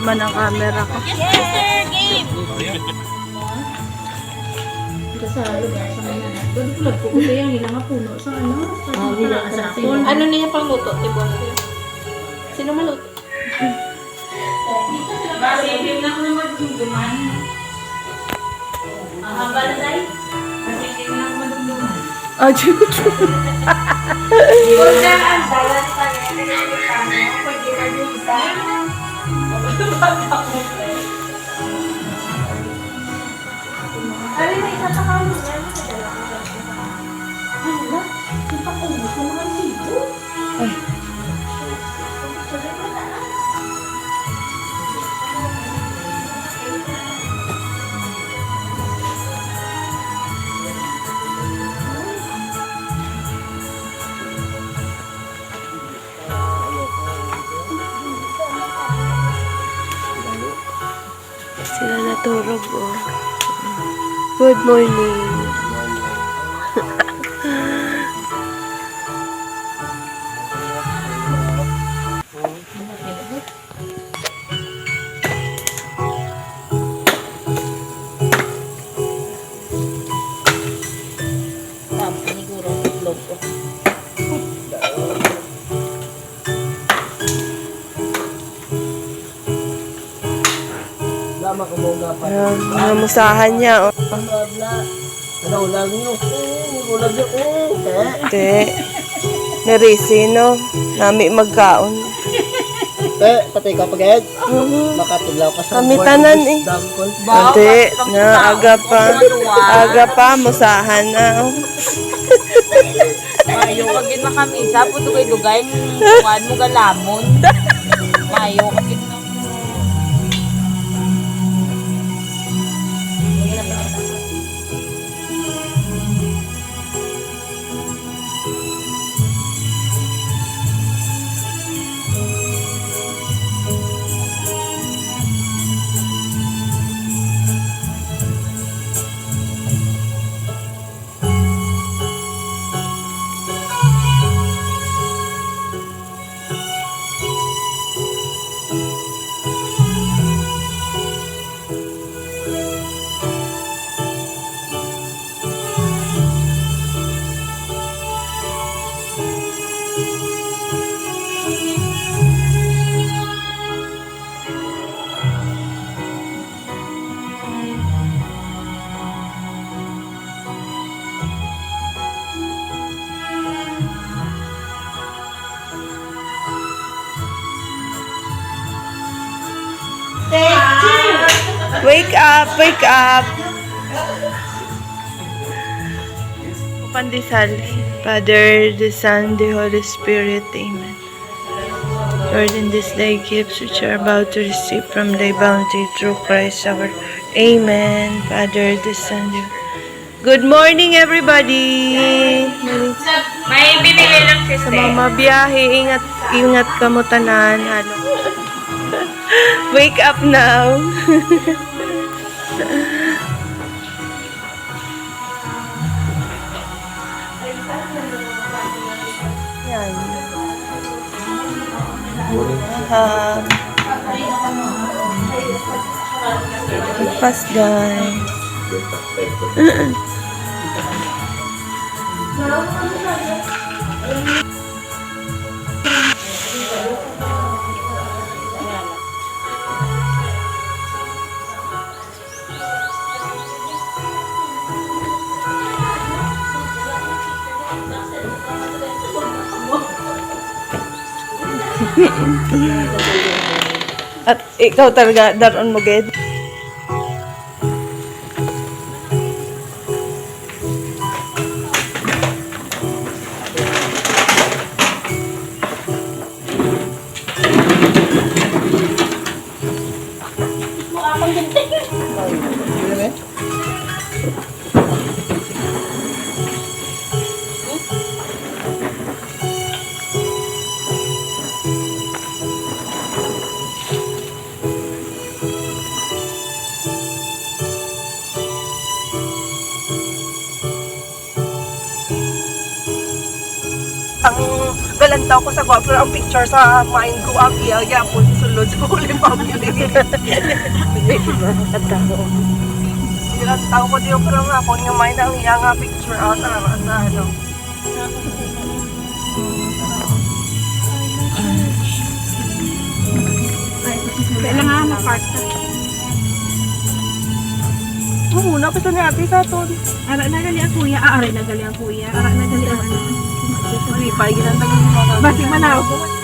man ang camera ko. Yes, Mr. Game! Kasalo ba sa mga doon ko nagpupunta yan nila nga puno sa ano sa Ano niya pang luto? Tibon. Sino maluto? Basipin na ko naman dumduman. Ang balay. Basipin na ko dumduman. Ah, chuchu. Wala ang dalan pa niya pag ginagisa. Ay, may isa pa kami. Ano? Ipakumbos mo mga sibo. Ay. Sila natulog, oh. Good morning. Siguro, logo. Ayan, mga musahan niya, oh. Te. Narisi, no? Nami magkaon. Patay ka pagayad. Makatulaw ka sa Kami tanan, eh. Ate, na aga pa, musahan na, oh. Mayo, kagin na kami. Sapo ito kay Lugay. Kuhaan mo galamon. Mayo, kagin na. Wake up, wake up. Pandesal. Father, the Son, the Holy Spirit. Amen. Lord, in this day gifts which are about to receive from thy bounty through Christ our Lord. Amen. Father, the Son, the... Good morning, everybody. May binili lang si Sa mga biyahe, ingat ka mo tanan. Halo. Wake up now. Yan. Pas guys. At ikaw talaga, daron mo, Ged. Ang galantaw ko sa gwapo ang picture sa mind ko ang iya po sulod sa Holy Family. Katao. Ilang tao ko diyo pero nga kung yung may nang iya nga picture ata sa ano. Kailangan makarta. Oo, napasa ni ate sa aton. Ara na gali ang kuya. Ara na gali ang kuya. Ara na gali ang ano. Malipay, ginantang yung mga Basig manaw ko.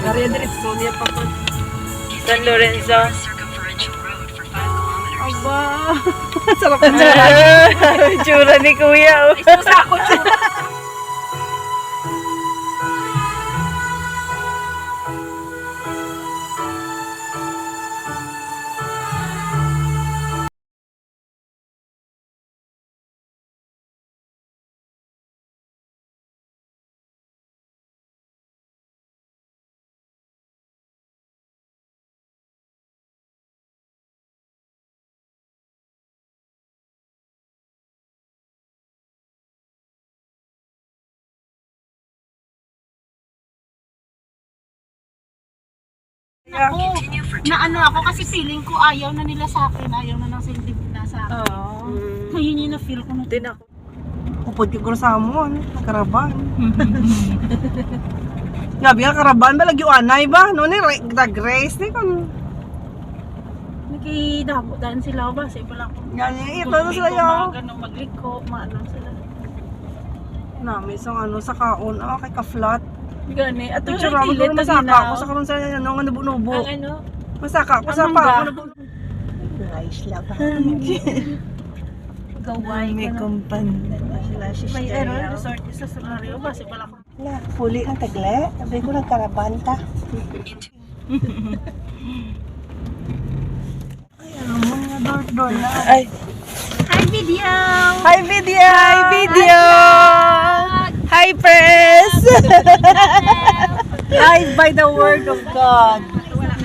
Maria diretso niya pa po. San Lorenzo. Aba, sarap na. Tsura ni Kuya. Oh. Isa ako tsura. Ako, na ano ako kasi feeling ko ayaw na nila sa akin. Ayaw na ng sendib na sa akin. Ngayon yung na-feel ko na. Din ako. Upod ka ko sa amon, karaban. Gabi nga karaban ba lagi anay ba? No ni grace ni kon. Nakidamo-daan sila ba? Sa iba lang ko. Ganyan ito na sila yo. Magliko, maano sila. Nami sa kaon kay ka-flat. Gani. At Picture ako doon masaka ako sa karon sa ano nga nubo-nubo. Ang ano? Masaka ako sa Ang pa mangga. ako nubo. Rice lang. Gaway May ka na. kumpan. May ano, resort sa scenario ba? Sa iba lang ko. Puli ang tagle. Sabi ko nagkaraban ta. Ay, ano mo nga door na. Ay, Hi, video! Hi video! hi video! Hi press! Live by the word of God.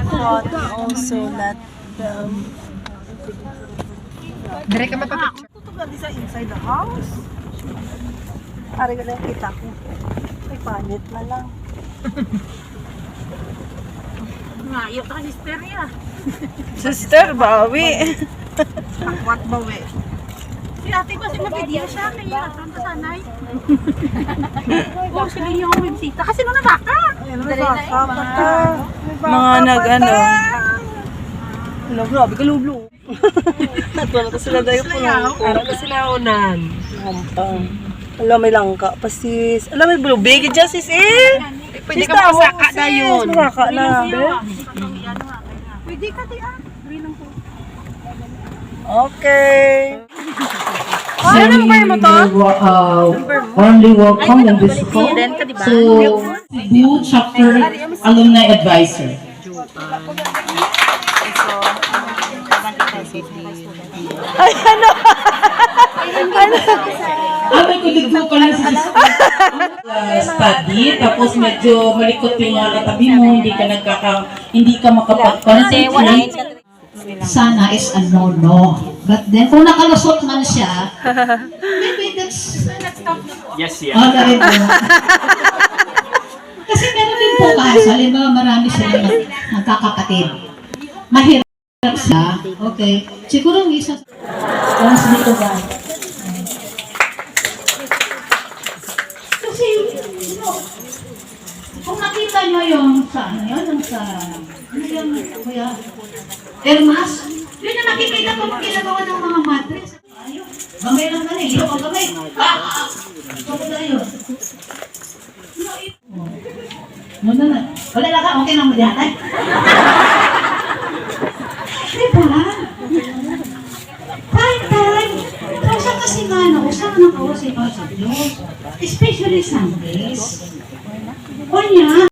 God also not Dire ka mapapicture. Tutugal di sa inside the house. Ari ka lang kita ko. May panit na lang. Ngayon ka hysteria. Sister, bawi. Akwat ba we? Si ate ba sila video siya? Kaya atong kasanay. Oh, sila yung websita. Kasi nung nabaka. Ayun na baka. Mga nag-ano. Hello, grabe ka lublo. Wala ko sila dayo po. Para ka sila unan. Hampang. Alam, may langka pa sis. Alam, may blubig. Diyan sis eh. Pwede ka masaka na yun. Masaka na. Pwede ka di ah. Okay. Only welcome in this call. So, Cebu Chapter Alumni Advisor. Ay, ano? Abay ko dito ko lang sa study, tapos medyo malikot yung mga katabi mo, hindi ka makapag-concentrate. sana is a no-no. But then, kung nakalusot man siya, maybe that's... Yes, yeah. Oh, ganito. Kasi meron din po kasi, halimbawa marami silang nagkakapatid. Mahirap siya. Okay. Siguro yung isa. Once dito ba? Kasi, kung nakita nyo yung sa, ano yun, yung sa, ano yung, kuya, Hermas, yun na nakikita ko pag ginagawa ng mga matres. Ayun, gamay lang ka na, ilo ka gamay. Ito ko tayo. Na. Wala lang ka, okay lang mo diyan, ay? Diba? Time. Kasi kasi nga, usap na ako sa Diyos. Especially Sundays. O niya,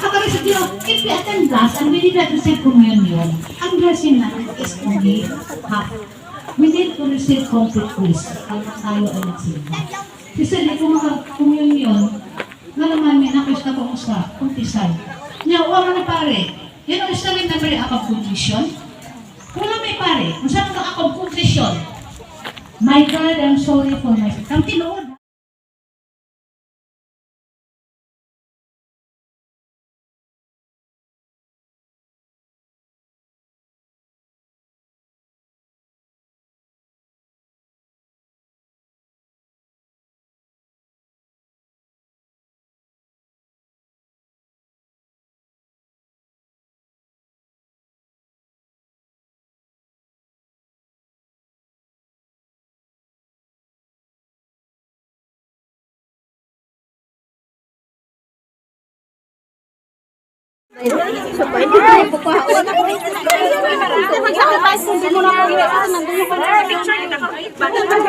kakari sa Diyos, if we attend Mass and we did not receive communion, ang blessing natin is only half. We need to receive complete wisdom kapag tayo ay nagsimba. Kasi kung maka-communion, nga naman may nakista ko sa kumpisay. Niya, wala na pare. Yan ang sabihin na pare akong condition. Wala may pare. Kung saan ka akong confession. My God, I'm sorry for my sin. Ang tinuod.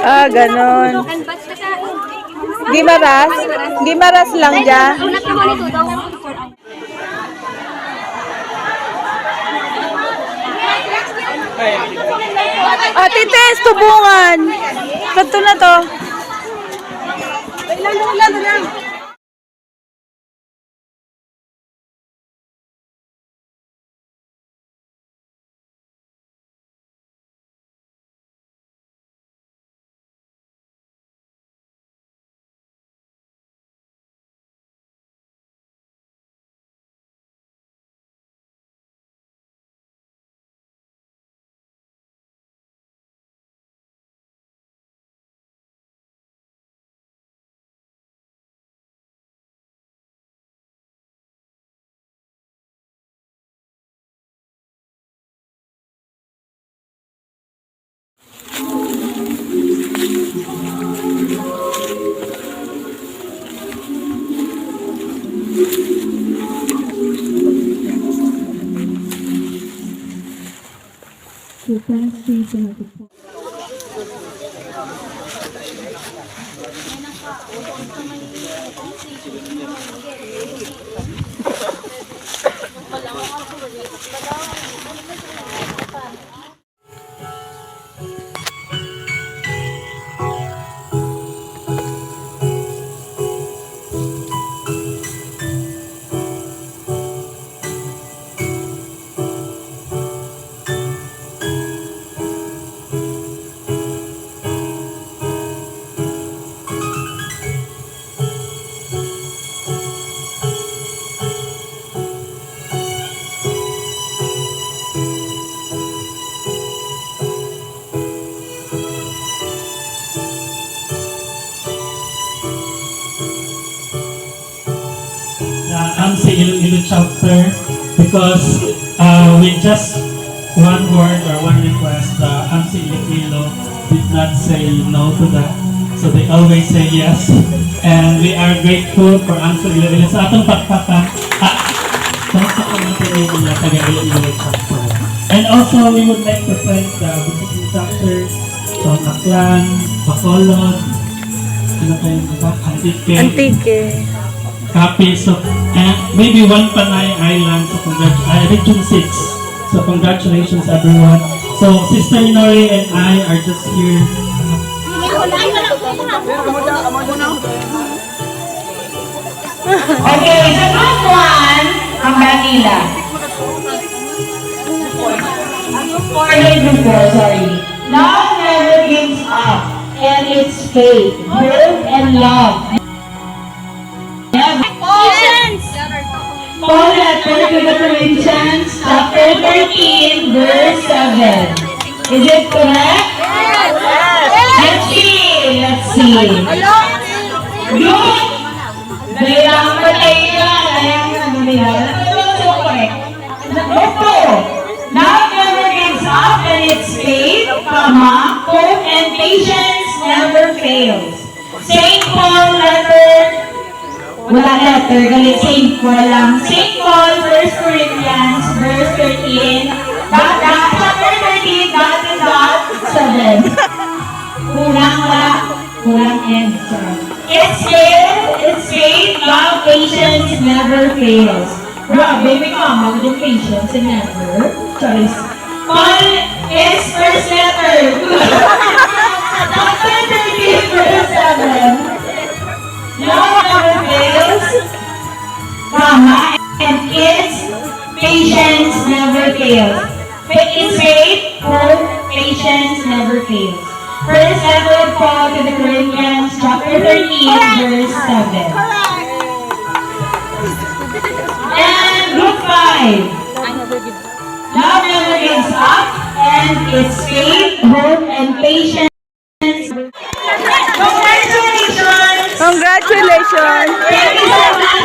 Ah, ganon. Gimaras? Gimaras lang dyan. Ah, tites, tubungan. Kanto na to. AMSI Iloilo chapter, because with just one word or one request, AMSI Iloilo did not say no to that. So they always say yes. And we are grateful for AMSI Iloilo sa atong pagpakan. Pagpakan natin yung mga taga Iloilo chapter. And also, we would like to thank the visiting chapters from Aklan, Bacolod, ano pa yung iba? Antique. Copies of maybe one Panay Island, so Region 6. So congratulations everyone. So Sister Nori and I are just here. Okay, sa group 1, ang Manila. Love never gives up, and its faith, hope, and love. Paul letter to the Corinthians, chapter 13, verse 7. Is it correct? Let's see. Good. Bilang mataya, Number 4. Love never gives up, and its faith, hope, and patience never fails. Saint Paul letter, wala letter, galit Saint Paul lang. Saint Paul, 1 Corinthians, verse 13, chapter 13, dot 7. Kulang end. Its faith, love, patience never fails. Grabe, may kamag yung patience and never. Choice. Paul is first letter. Chapter 13, verse 7. Love never fails, and its patience never fails. Its faith, hope, patience never fails. First letter of Paul to the Corinthians, chapter 13, verse 7. And group 5. Love never gives up, and its faith, hope, and patience. Congratulations! Congratulations! Thank you so much!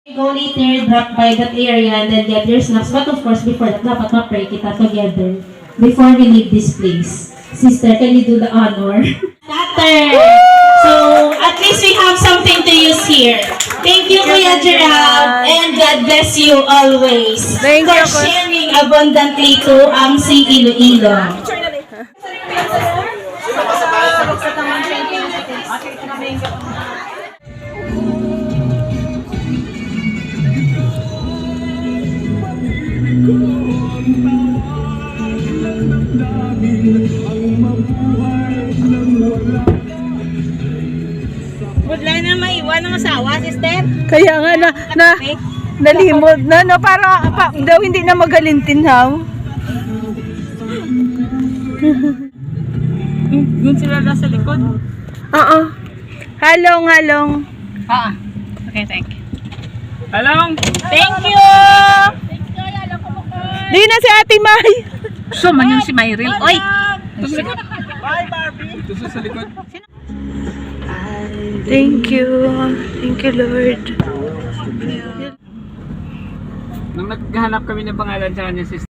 Go later, drop by that area and then get your snacks. But of course, before that, dapat ma-pray kita together before we leave this place. Sister, can you do the honor? Saturn! So, at least we have something to use here. Thank you, Kuya Gerald, and God bless you always Thank for you, Kuya. sharing abundantly to Amsi Iloilo. Budlay na maiwan ng asawa, sister. Kaya nga nalimod na, no? Para daw hindi na magalintinhaw. Doon sila na sa likod. Oo. Halong. Okay, thank you. Alam! Thank you! Di na si Ate May. So, man yung si Myril. Oy! Thank you. Thank you, Lord. Nung naghahanap kami ng pangalan sa kanya, sis,